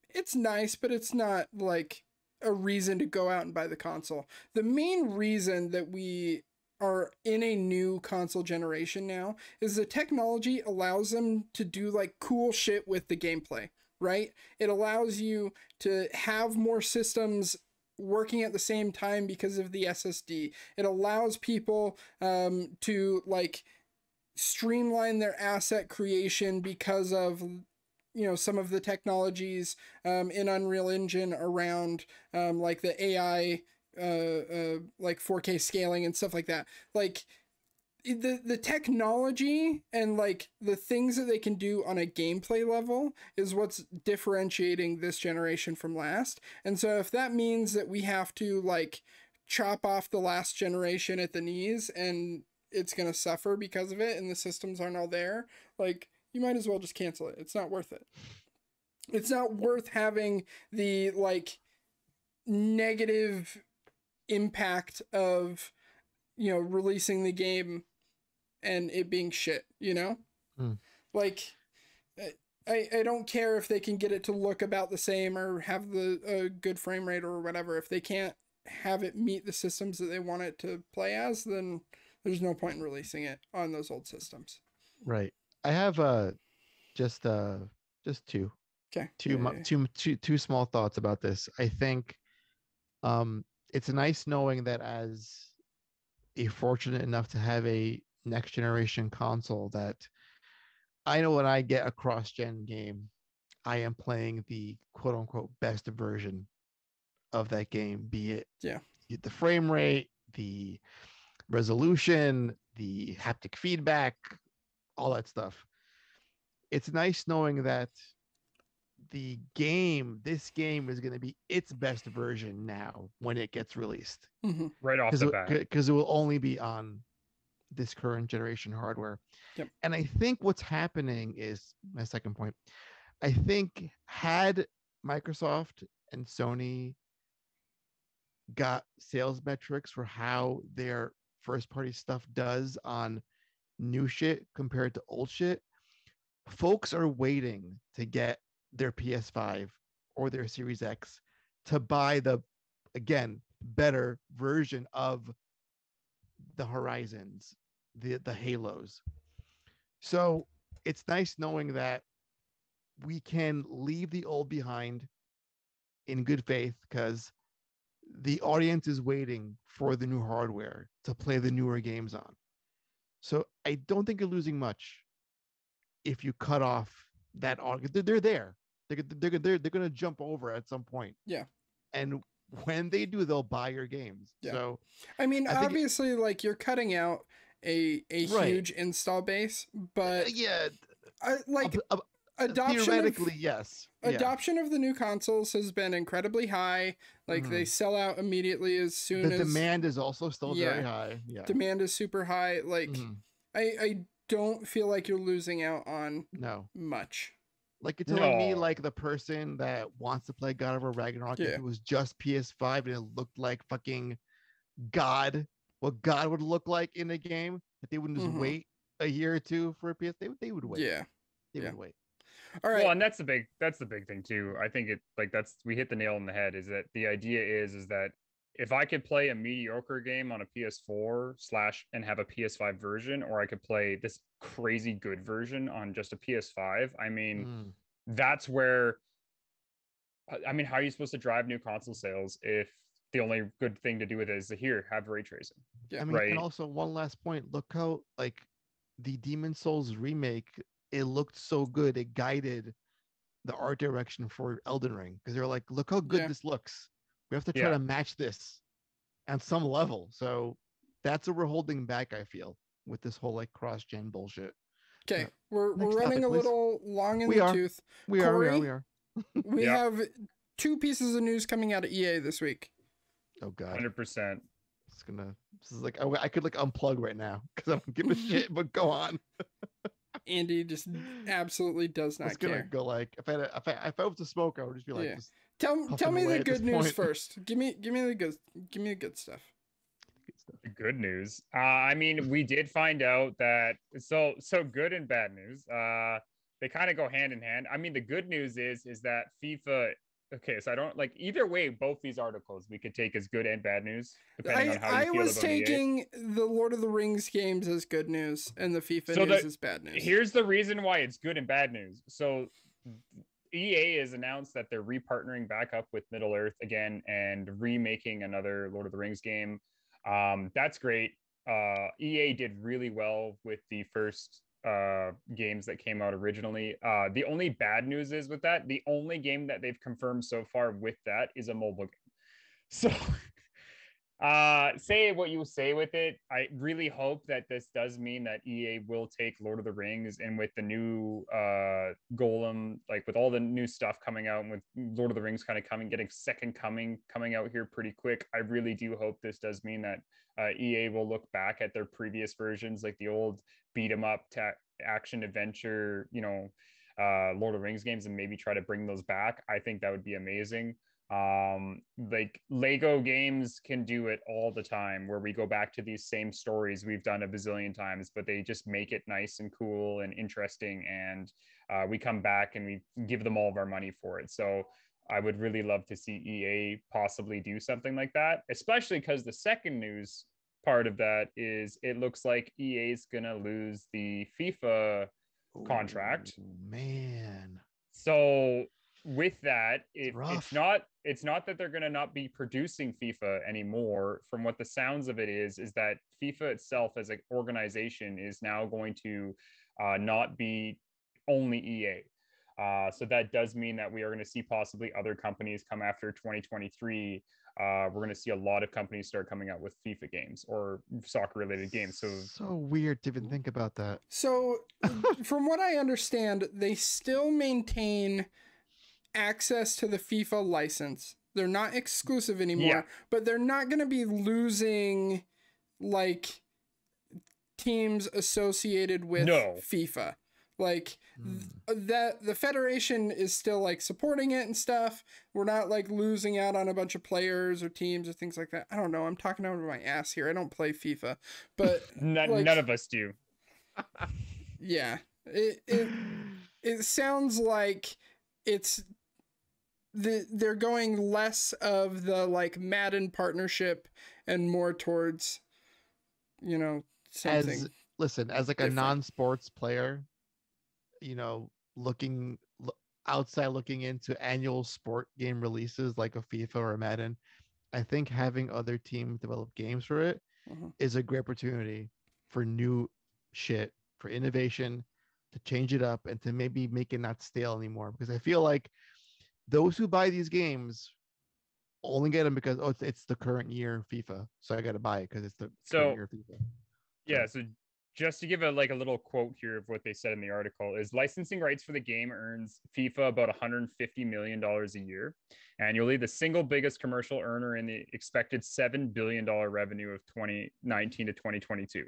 it's nice, but it's not like a reason to go out and buy the console. The main reason that we are in a new console generation now is the technology allows them to do like cool shit with the gameplay, right? It allows you to have more systems working at the same time because of the SSD. It allows people to like streamline their asset creation because of, you know, some of the technologies in Unreal Engine around like the AI like 4K scaling and stuff like that. Like the technology and like the things that they can do on a gameplay level is what's differentiating this generation from last. And so if that means that we have to like chop off the last generation at the knees and it's going to suffer because of it and the systems aren't all there, like you might as well just cancel it. It's not worth it. It's not worth having the like negative impact of, you know, releasing the game and it being shit, you know? Like I don't care if they can get it to look about the same or have the good frame rate or whatever. If they can't have it meet the systems that they want it to play as, then there's no point in releasing it on those old systems. Right. I have just two. Okay. Two small thoughts about this. I think it's nice knowing that as a fortunate enough to have a next generation console that I know when I get a cross-gen game, I am playing the quote-unquote best version of that game, be it the frame rate, the resolution, the haptic feedback, all that stuff. It's nice knowing that this game is going to be its best version now when it gets released. Right off the bat. Because it will only be on this current generation hardware. Yep. And I think what's happening is my second point. I think had Microsoft and Sony got sales metrics for how their first party stuff does on new shit compared to old shit, folks are waiting to get their PS5 or their Series X to buy the, again, better version of the Horizons, the Halos. So it's nice knowing that we can leave the old behind in good faith, because the audience is waiting for the new hardware to play the newer games on. So I don't think you're losing much if you cut off that audience. They're there. They're going to jump over at some point. Yeah. And when they do, they'll buy your games. Yeah. So I mean, obviously, like, you're cutting out a huge install base, but theoretically, yes. Adoption of the new consoles has been incredibly high. Like, they sell out immediately as soon as... The demand is also still very high. Yeah. Demand is super high. Like, I don't feel like you're losing out on much. Like, you're telling me, like, the person that wants to play God of War Ragnarok, if it was just PS5 and it looked like fucking God, what God would look like in a game, that they wouldn't just wait a year or two for a PS, they would wait. Yeah. They would wait. All right. Well, and that's the big thing too. I think we hit the nail on the head, is that the idea is that if I could play a mediocre game on a PS4 / and have a PS5 version, or I could play this crazy good version on just a PS5, I mean, that's where, I mean, how are you supposed to drive new console sales if the only good thing to do with it is to have ray tracing? Yeah, I mean, and also one last point, look how, like, the Demon Souls remake, it looked so good. It guided the art direction for Elden Ring, because they're like, look how good this looks. We have to try to match this on some level. So that's what we're holding back, I feel, with this whole like cross-gen bullshit. Okay, we're running a little long in the tooth. We are. We have 2 pieces of news coming out of EA this week. Oh God, 100%. This is like I could like unplug right now because I don't give a shit. But go on. Andy just absolutely does not care. Go like if I was to smoke, I would just be like, tell me the good news first. Give me the good stuff. The good news. I mean, we did find out that so good and bad news. They kind of go hand in hand. I mean, the good news is that FIFA. Okay, so I don't like either way. Both these articles we could take as good and bad news, depending on how you feel about EA. I was taking the Lord of the Rings games as good news and the FIFA news as bad news. Here's the reason why it's good and bad news. So EA has announced that they're repartnering back up with Middle Earth again and remaking another Lord of the Rings game. That's great. EA did really well with the first games that came out originally. The only bad news is with that, the only game that they've confirmed so far with that is a mobile game. So say what you say with it. I really hope that this does mean that EA will take Lord of the Rings, and with the new Golem, like with all the new stuff coming out, and with Lord of the Rings kind of getting Second Coming coming out here pretty quick, I really do hope this does mean that EA will look back at their previous versions, like the old beat 'em up action adventure, Lord of the Rings games, and maybe try to bring those back. I think that would be amazing. Like Lego games can do it all the time, where we go back to these same stories we've done a bazillion times, but they just make it nice and cool and interesting, and we come back and we give them all of our money for it. So I would really love to see EA possibly do something like that, especially because the second news part of that is it looks like EA is gonna lose the FIFA contract. Man. So with that, it's not that they're going to not be producing FIFA anymore. From what the sounds of it is that FIFA itself as an organization is now going to not be only EA. So that does mean that we are going to see possibly other companies come after 2023. We're going to see a lot of companies start coming out with FIFA games or soccer related games. So weird to even think about that. So from what I understand, they still maintain access to the FIFA license. They're not exclusive anymore, but they're not going to be losing like teams associated with FIFA. Like that the Federation is still like supporting it and stuff. We're not like losing out on a bunch of players or teams or things like that. I don't know. I'm talking out of my ass here. I don't play FIFA, but none of us do. Yeah. It sounds like it's they're going less of the like Madden partnership and more towards, you know, something. As like different. A non-sports player, you know, outside looking into annual sport game releases like a FIFA or a Madden, I think having other teams develop games for it is a great opportunity for new shit, for innovation, to change it up and to maybe make it not stale anymore. Because I feel like those who buy these games only get them because it's the current year FIFA, so I got to buy it because it's the current year FIFA. Yeah, so just to give a little quote here of what they said in the article is licensing rights for the game earns FIFA about $150 million a year annually, the single biggest commercial earner in the expected $7 billion revenue of 2019 to 2022.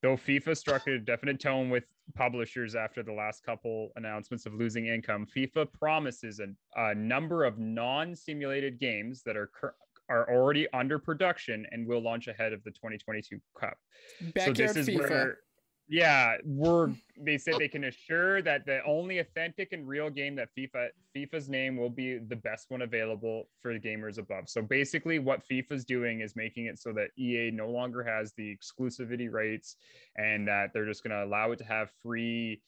Though FIFA struck a definite tone with publishers after the last couple announcements of losing income, FIFA promises a number of non-simulated games that are already under production and will launch ahead of the 2022 Cup. Backyard so this is FIFA. Where they said they can assure that the only authentic and real game that FIFA's name will be the best one available for the gamers above. So basically what FIFA's doing is making it so that EA no longer has the exclusivity rights and that they're just going to allow it to have free.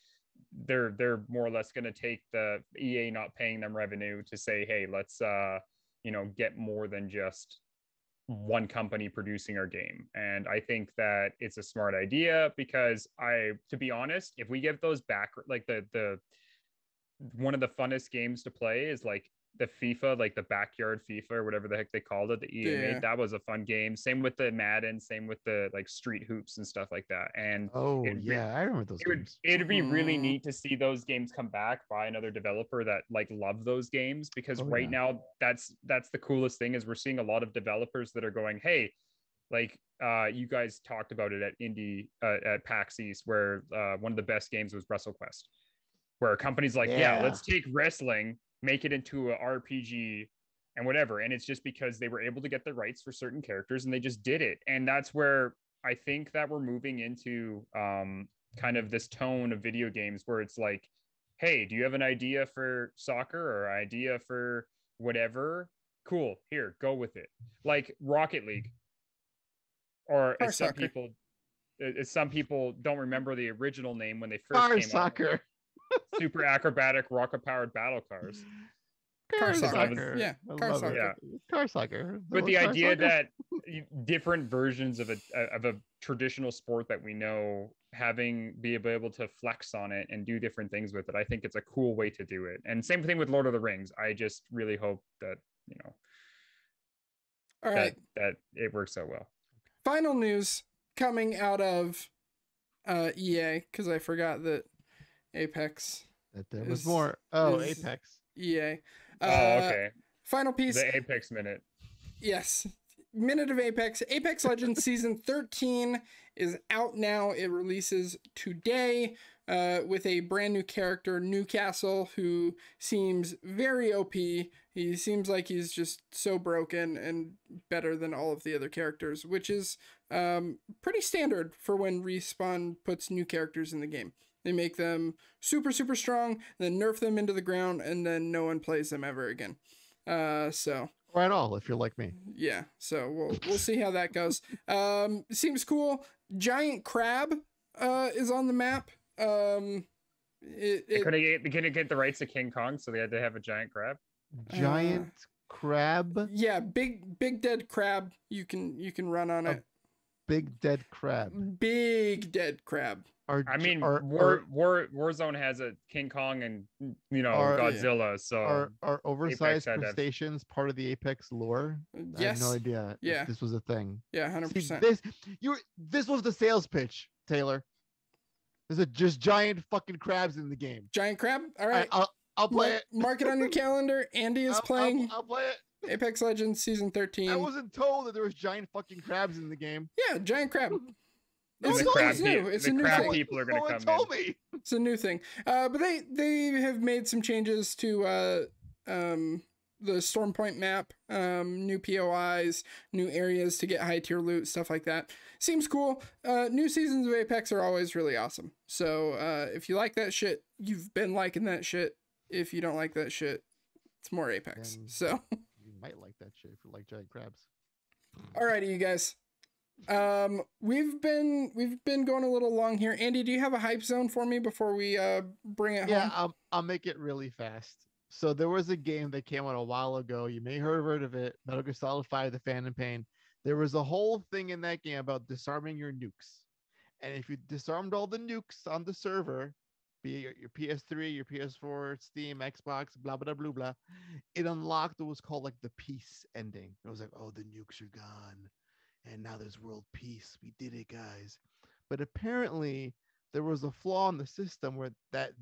They're more or less going to take the EA not paying them revenue to say, hey, let's get more than just one company producing our game. And I think that it's a smart idea because to be honest, if we give those back, like the one of the funnest games to play is like the FIFA, like the backyard FIFA or whatever the heck they called it, the EA made. That was a fun game. Same with the Madden, same with the like street hoops and stuff like that. And I remember those games. It'd be really neat to see those games come back by another developer that like love those games, because now that's the coolest thing is we're seeing a lot of developers that are going, hey, like you guys talked about it at Indie at PAX East, where one of the best games was WrestleQuest, where a company's like, let's take wrestling, make it into a RPG and whatever. And it's just because they were able to get the rights for certain characters and they just did it. And that's where I think that we're moving into kind of this tone of video games where it's like, hey, do you have an idea for soccer or idea for whatever? Cool, here, go with it. Like Rocket League. Or as some people don't remember the original name when they first came soccer. out. Super acrobatic rocket-powered battle cars. Car soccer. Car soccer. Car soccer. But the idea that different versions of a traditional sport that we know be able to flex on it and do different things with it, I think it's a cool way to do it. And same thing with Lord of the Rings. I just really hope that that it works so well. Final news coming out of EA, because I forgot that Apex. That there was more. Oh, Apex. EA. Okay. Final piece. The Apex minute. Yes. Minute of Apex. Apex Legends Season 13 is out now. It releases today with a brand new character, Newcastle, who seems very OP. He seems like he's just so broken and better than all of the other characters, which is pretty standard for when Respawn puts new characters in the game. They make them super, super strong, then nerf them into the ground, and then no one plays them ever again. So or at all, if you're like me. Yeah, so we'll see how that goes. Seems cool. Giant crab is on the map. They couldn't get the rights to King Kong, so they had to have a giant crab. Giant crab? Yeah, big dead crab. You can run on it. big dead crab. Big dead crab. Warzone has a King Kong and Godzilla. So are oversized crustaceans part of the Apex lore? Yes. I have no idea. Yeah, if this was a thing. Yeah, 100%. This was the sales pitch, Taylor. There's just giant fucking crabs in the game. Giant crab. All right. I'll play it. Mark it on your calendar. Andy is playing. I'll play it. Apex Legends Season 13. I wasn't told that there was giant fucking crabs in the game. Yeah, giant crab. It's new. It's a new thing. People are going to come in. It's a new thing. But they have made some changes to the Stormpoint map, new POIs, new areas to get high tier loot, stuff like that. Seems cool. New seasons of Apex are always really awesome. So if you like that shit, you've been liking that shit. If you don't like that shit, it's more Apex. So you might like that shit if you like giant crabs. Alrighty, you guys. We've been going a little long here. Andy, do you have a hype zone for me before we bring it home? Yeah, I'll make it really fast. So there was a game that came out a while ago. You may have heard of it. Metal Gear Solid 5: The Phantom Pain. There was a whole thing in that game about disarming your nukes. And if you disarmed all the nukes on the server, be it your PS3, your PS4, Steam, Xbox, blah, blah, blah, blah, it unlocked what was called like the peace ending. It was like, oh, the nukes are gone. And now there's world peace. We did it, guys. But apparently there was a flaw in the system where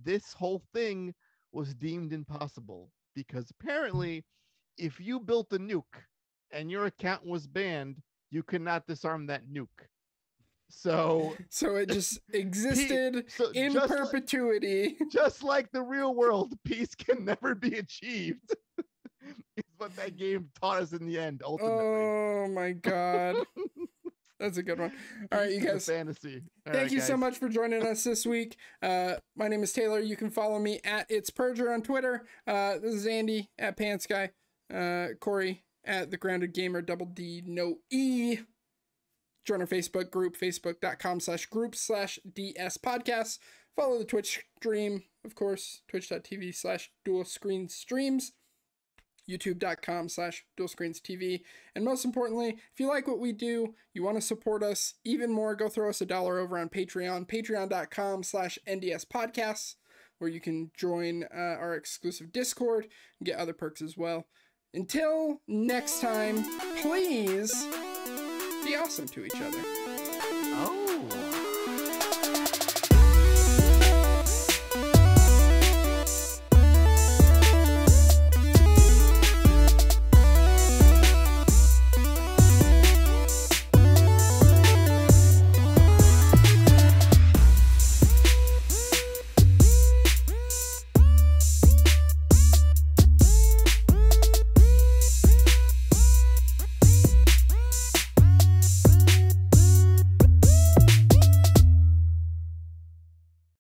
this whole thing was deemed impossible, because apparently if you built a nuke and your account was banned, you could not disarm that nuke. So it just existed in perpetuity. Just like the real world, peace can never be achieved. Is what that game taught us in the end, ultimately. Oh my god. That's a good one. All right, you guys. Fantasy. Thank you so much for joining us this week. My name is Taylor. You can follow me at It's Perjure on Twitter. This is Andy at Pantsky. Kory at The Grounded Gamer, double D, no E. Join our Facebook group, facebook.com/group/DS podcasts. Follow the Twitch stream, of course, twitch.tv/dualscreenstreams. youtube.com/dualscreenstv. And most importantly, if you like what we do, you want to support us even more, go throw us $1 over on Patreon, patreon.com/NDS podcasts, where you can join our exclusive Discord and get other perks as well. Until next time, please be awesome to each other.